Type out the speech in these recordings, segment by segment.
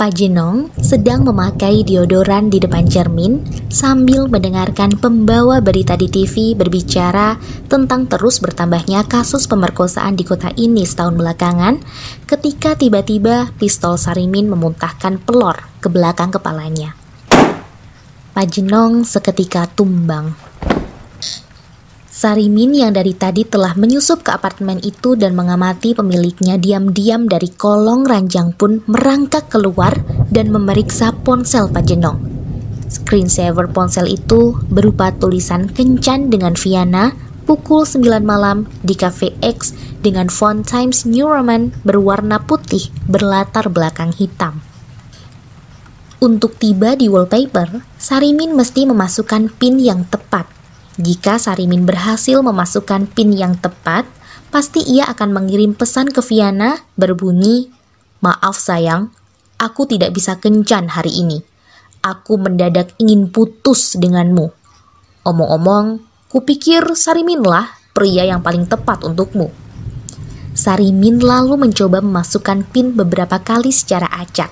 Pak Jenong sedang memakai deodoran di depan cermin sambil mendengarkan pembawa berita di TV berbicara tentang terus bertambahnya kasus pemerkosaan di kota ini setahun belakangan ketika tiba-tiba pistol Sarimin memuntahkan pelor ke belakang kepalanya. Pak Jenong seketika tumbang. Sarimin yang dari tadi telah menyusup ke apartemen itu dan mengamati pemiliknya diam-diam dari kolong ranjang pun merangkak keluar dan memeriksa ponsel Pak Jenong. Screensaver ponsel itu berupa tulisan kencan dengan Viana pukul 9 malam di Cafe X dengan font Times New Roman berwarna putih berlatar belakang hitam. Untuk tiba di wallpaper, Sarimin mesti memasukkan PIN yang tepat. Jika Sarimin berhasil memasukkan PIN yang tepat, pasti ia akan mengirim pesan ke Viana berbunyi, "Maaf sayang, aku tidak bisa kencan hari ini. Aku mendadak ingin putus denganmu. Omong-omong, kupikir Sariminlah pria yang paling tepat untukmu." Sarimin lalu mencoba memasukkan PIN beberapa kali secara acak.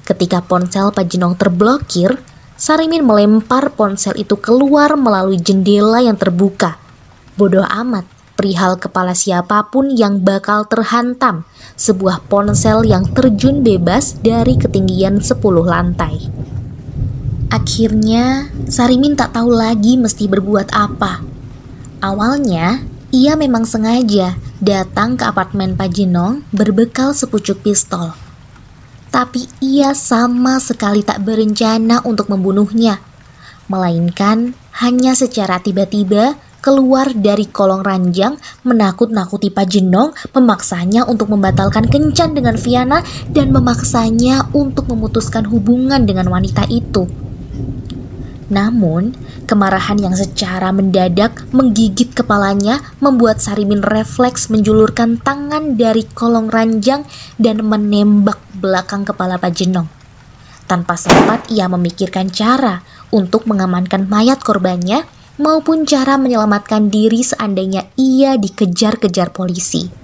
Ketika ponsel Pak Jenong terblokir, Sarimin melempar ponsel itu keluar melalui jendela yang terbuka. Bodoh amat perihal kepala siapapun yang bakal terhantam sebuah ponsel yang terjun bebas dari ketinggian 10 lantai. Akhirnya, Sarimin tak tahu lagi mesti berbuat apa. Awalnya, ia memang sengaja datang ke apartemen Pak Jenong berbekal sepucuk pistol. Tapi ia sama sekali tak berencana untuk membunuhnya, melainkan hanya secara tiba-tiba keluar dari kolong ranjang, menakut-nakuti Pak Jenong, memaksanya untuk membatalkan kencan dengan Viana, dan memaksanya untuk memutuskan hubungan dengan wanita itu. Namun, kemarahan yang secara mendadak menggigit kepalanya membuat Sarimin refleks menjulurkan tangan dari kolong ranjang dan menembak belakang kepala Pak Jenong. Tanpa sempat ia memikirkan cara untuk mengamankan mayat korbannya maupun cara menyelamatkan diri seandainya ia dikejar-kejar polisi.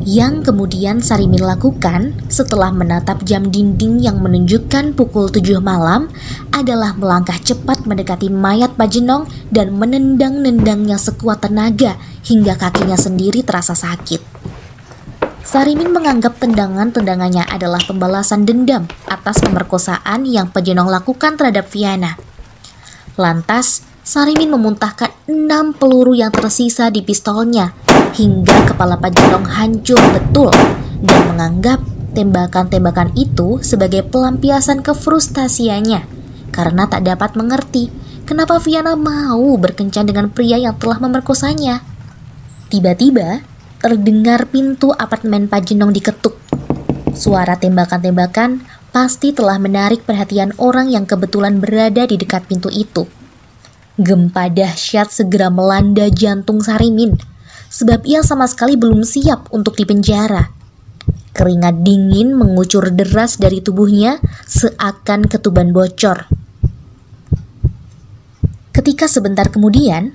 Yang kemudian Sarimin lakukan setelah menatap jam dinding yang menunjukkan pukul 7 malam adalah melangkah cepat mendekati mayat Pak Jenong dan menendang-nendangnya sekuat tenaga hingga kakinya sendiri terasa sakit. Sarimin menganggap tendangan-tendangannya adalah pembalasan dendam atas pemerkosaan yang Pak Jenong lakukan terhadap Viana. Lantas, Sarimin memuntahkan 6 peluru yang tersisa di pistolnya hingga kepala Pak Jenong hancur betul dan menganggap tembakan-tembakan itu sebagai pelampiasan kefrustasiannya karena tak dapat mengerti kenapa Viana mau berkencan dengan pria yang telah memerkosanya. Tiba-tiba terdengar pintu apartemen Pak Jenong diketuk. Suara tembakan-tembakan pasti telah menarik perhatian orang yang kebetulan berada di dekat pintu itu. Gempa dahsyat segera melanda jantung Sarimin, sebab ia sama sekali belum siap untuk dipenjara. Keringat dingin mengucur deras dari tubuhnya seakan ketuban bocor. Ketika sebentar kemudian,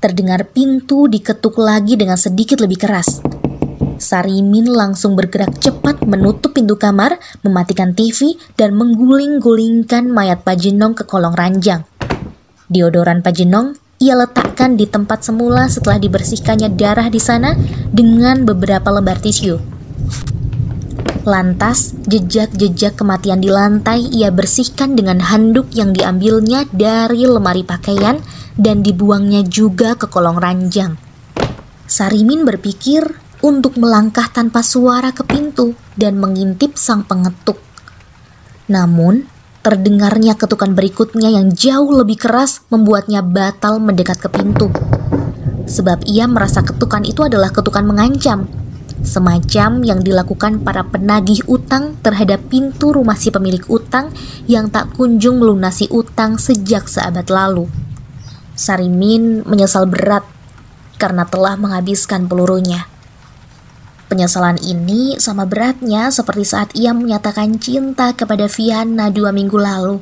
terdengar pintu diketuk lagi dengan sedikit lebih keras. Sarimin langsung bergerak cepat menutup pintu kamar, mematikan TV, dan mengguling-gulingkan mayat Pak Jenong ke kolong ranjang. Deodoran Pak Jenong ia letakkan di tempat semula setelah dibersihkannya darah di sana dengan beberapa lembar tisu. Lantas, jejak-jejak kematian di lantai ia bersihkan dengan handuk yang diambilnya dari lemari pakaian dan dibuangnya juga ke kolong ranjang. Sarimin berpikir untuk melangkah tanpa suara ke pintu dan mengintip sang pengetuk. Namun, terdengarnya ketukan berikutnya yang jauh lebih keras membuatnya batal mendekat ke pintu. Sebab ia merasa ketukan itu adalah ketukan mengancam, semacam yang dilakukan para penagih utang terhadap pintu rumah si pemilik utang yang tak kunjung melunasi utang sejak seabad lalu. Sarimin menyesal berat karena telah menghabiskan pelurunya. Penyesalan ini sama beratnya seperti saat ia menyatakan cinta kepada Viana 2 minggu lalu,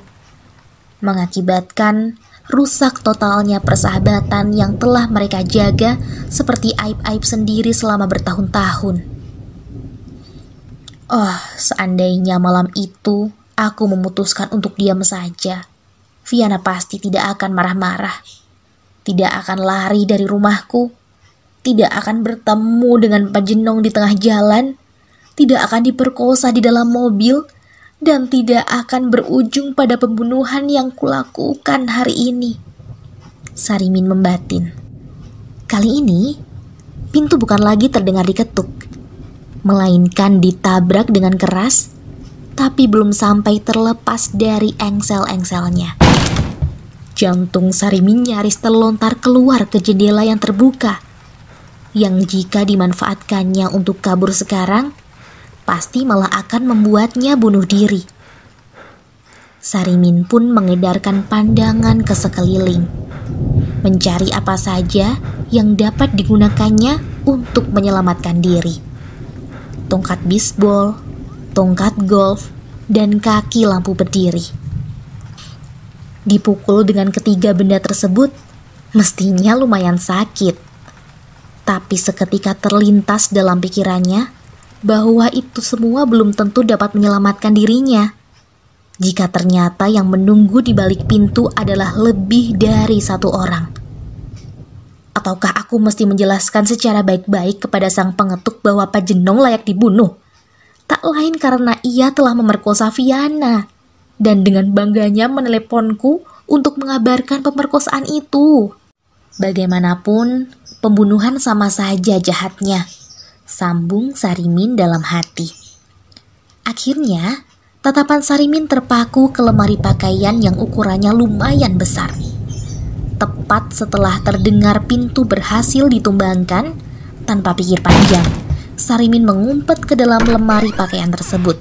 mengakibatkan rusak totalnya persahabatan yang telah mereka jaga seperti aib-aib sendiri selama bertahun-tahun. Oh, seandainya malam itu aku memutuskan untuk diam saja, Viana pasti tidak akan marah-marah, tidak akan lari dari rumahku, tidak akan bertemu dengan Pak Jenong di tengah jalan, tidak akan diperkosa di dalam mobil, dan tidak akan berujung pada pembunuhan yang kulakukan hari ini. Sarimin membatin. Kali ini, pintu bukan lagi terdengar diketuk, melainkan ditabrak dengan keras, tapi belum sampai terlepas dari engsel-engselnya. Jantung Sarimin nyaris terlontar keluar ke jendela yang terbuka, yang jika dimanfaatkannya untuk kabur sekarang, pasti malah akan membuatnya bunuh diri. Sarimin pun mengedarkan pandangan ke sekeliling, mencari apa saja yang dapat digunakannya untuk menyelamatkan diri. Tongkat bisbol, tongkat golf, dan kaki lampu berdiri. Dipukul dengan ketiga benda tersebut, mestinya lumayan sakit. Tapi seketika terlintas dalam pikirannya bahwa itu semua belum tentu dapat menyelamatkan dirinya. Jika ternyata yang menunggu di balik pintu adalah lebih dari satu orang. Ataukah aku mesti menjelaskan secara baik-baik kepada sang pengetuk bahwa Pak Jenong layak dibunuh? Tak lain karena ia telah memerkosa Viana dan dengan bangganya meneleponku untuk mengabarkan pemerkosaan itu. Bagaimanapun, pembunuhan sama saja jahatnya, sambung Sarimin dalam hati. Akhirnya, tatapan Sarimin terpaku ke lemari pakaian yang ukurannya lumayan besar. Tepat setelah terdengar pintu berhasil ditumbangkan, tanpa pikir panjang, Sarimin mengumpet ke dalam lemari pakaian tersebut.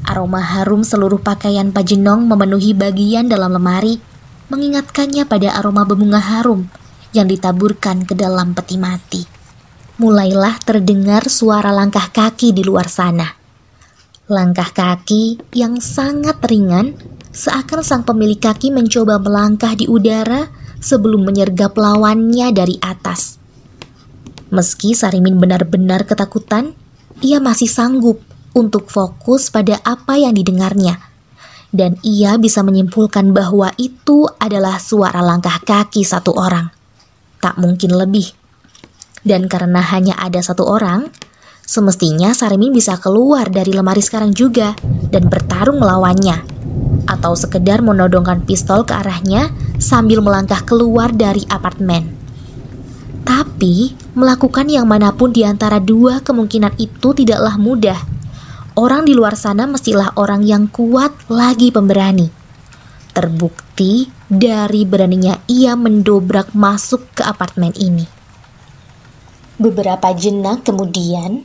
Aroma harum seluruh pakaian Pak Jenong memenuhi bagian dalam lemari, mengingatkannya pada aroma berbunga harum yang ditaburkan ke dalam peti mati. Mulailah terdengar suara langkah kaki di luar sana. Langkah kaki yang sangat ringan, seakan sang pemilik kaki mencoba melangkah di udara sebelum menyergap lawannya dari atas. Meski Sarimin benar-benar ketakutan, ia masih sanggup untuk fokus pada apa yang didengarnya. Dan ia bisa menyimpulkan bahwa itu adalah suara langkah kaki satu orang. Tak mungkin lebih. Dan karena hanya ada satu orang, semestinya Sarimin bisa keluar dari lemari sekarang juga dan bertarung melawannya. Atau sekedar menodongkan pistol ke arahnya sambil melangkah keluar dari apartemen. Tapi, melakukan yang manapun di antara dua kemungkinan itu tidaklah mudah. Orang di luar sana mestilah orang yang kuat lagi pemberani. Terbukti dari beraninya ia mendobrak masuk ke apartemen ini. Beberapa jenak kemudian,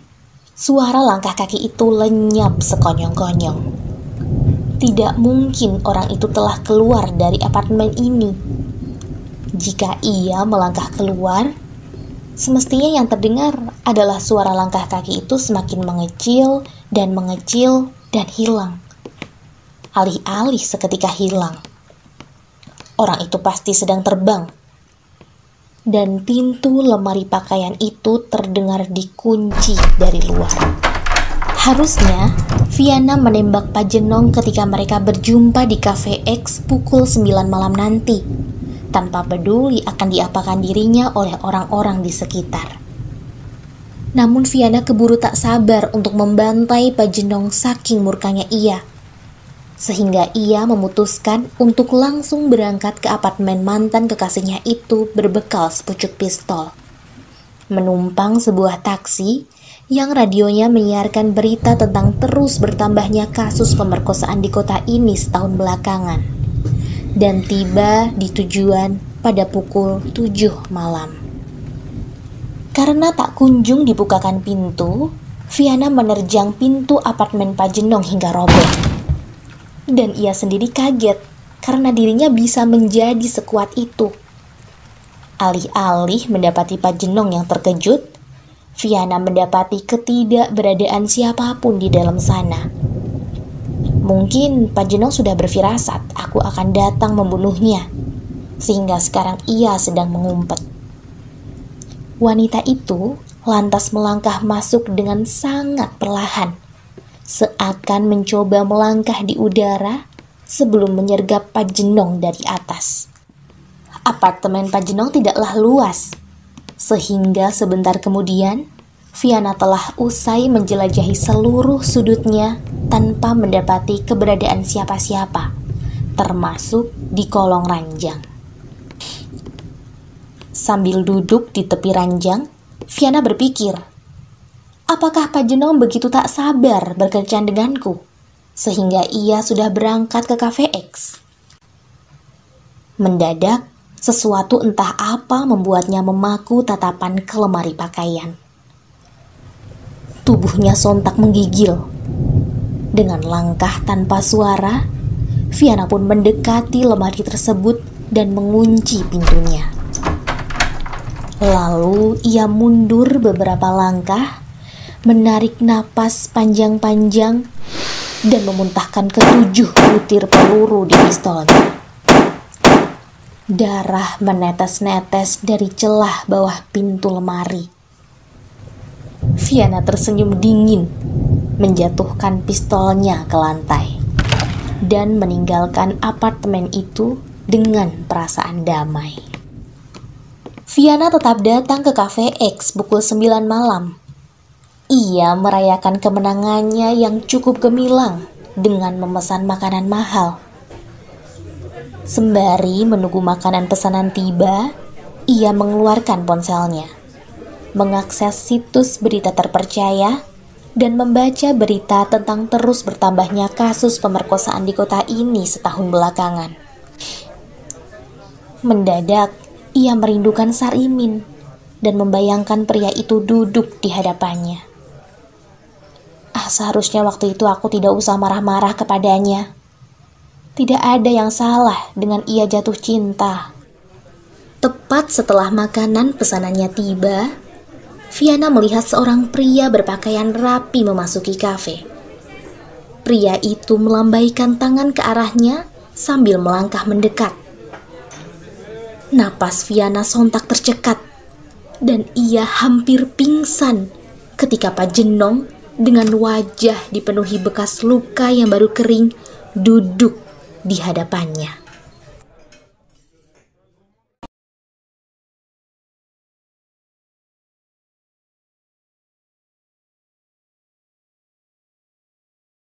suara langkah kaki itu lenyap sekonyong-konyong. Tidak mungkin orang itu telah keluar dari apartemen ini. Jika ia melangkah keluar, semestinya yang terdengar adalah suara langkah kaki itu semakin mengecil dan hilang. Alih-alih seketika hilang. Orang itu pasti sedang terbang. Dan pintu lemari pakaian itu terdengar dikunci dari luar. Harusnya Viana menembak Pak Jenong ketika mereka berjumpa di Cafe X pukul 9 malam nanti, tanpa peduli akan diapakan dirinya oleh orang-orang di sekitar. Namun Viana keburu tak sabar untuk membantai Pak Jenong saking murkanya ia. Sehingga ia memutuskan untuk langsung berangkat ke apartemen mantan kekasihnya itu berbekal sepucuk pistol. Menumpang sebuah taksi yang radionya menyiarkan berita tentang terus bertambahnya kasus pemerkosaan di kota ini setahun belakangan. Dan tiba di tujuan pada pukul 7 malam. Karena tak kunjung dibukakan pintu, Viana menerjang pintu apartemen Pak Jenong hingga roboh. Dan ia sendiri kaget karena dirinya bisa menjadi sekuat itu. Alih-alih mendapati Pak Jenong yang terkejut, Viana mendapati ketidakberadaan siapapun di dalam sana. Mungkin Pak Jenong sudah berfirasat aku akan datang membunuhnya, sehingga sekarang ia sedang mengumpet. Wanita itu lantas melangkah masuk dengan sangat perlahan, seakan mencoba melangkah di udara sebelum menyergap Pak Jenong dari atas. Apartemen Pak Jenong tidaklah luas, sehingga sebentar kemudian Viana telah usai menjelajahi seluruh sudutnya tanpa mendapati keberadaan siapa-siapa, termasuk di kolong ranjang. Sambil duduk di tepi ranjang, Viana berpikir, apakah Pak Jenong begitu tak sabar berkencan denganku, sehingga ia sudah berangkat ke Cafe X? Mendadak, sesuatu entah apa membuatnya memaku tatapan ke lemari pakaian. Tubuhnya sontak menggigil. Dengan langkah tanpa suara, Viana pun mendekati lemari tersebut dan mengunci pintunya. Lalu ia mundur beberapa langkah, menarik napas panjang-panjang, dan memuntahkan ke-7 butir peluru di pistolnya. Darah menetes-netes dari celah bawah pintu lemari. Viana tersenyum dingin, menjatuhkan pistolnya ke lantai, dan meninggalkan apartemen itu dengan perasaan damai. Viana tetap datang ke Cafe X pukul 9 malam. Ia merayakan kemenangannya yang cukup gemilang dengan memesan makanan mahal. Sembari menunggu makanan pesanan tiba, ia mengeluarkan ponselnya, mengakses situs berita terpercaya, dan membaca berita tentang terus bertambahnya kasus pemerkosaan di kota ini setahun belakangan. Mendadak, ia merindukan Sarimin dan membayangkan pria itu duduk di hadapannya. Seharusnya waktu itu aku tidak usah marah-marah kepadanya. Tidak ada yang salah dengan ia jatuh cinta. Tepat setelah makanan pesanannya tiba, Viana melihat seorang pria berpakaian rapi memasuki kafe. Pria itu melambaikan tangan ke arahnya sambil melangkah mendekat. Napas Viana sontak tercekat, dan ia hampir pingsan ketika Pak Jenong dengan wajah dipenuhi bekas luka yang baru kering duduk di hadapannya.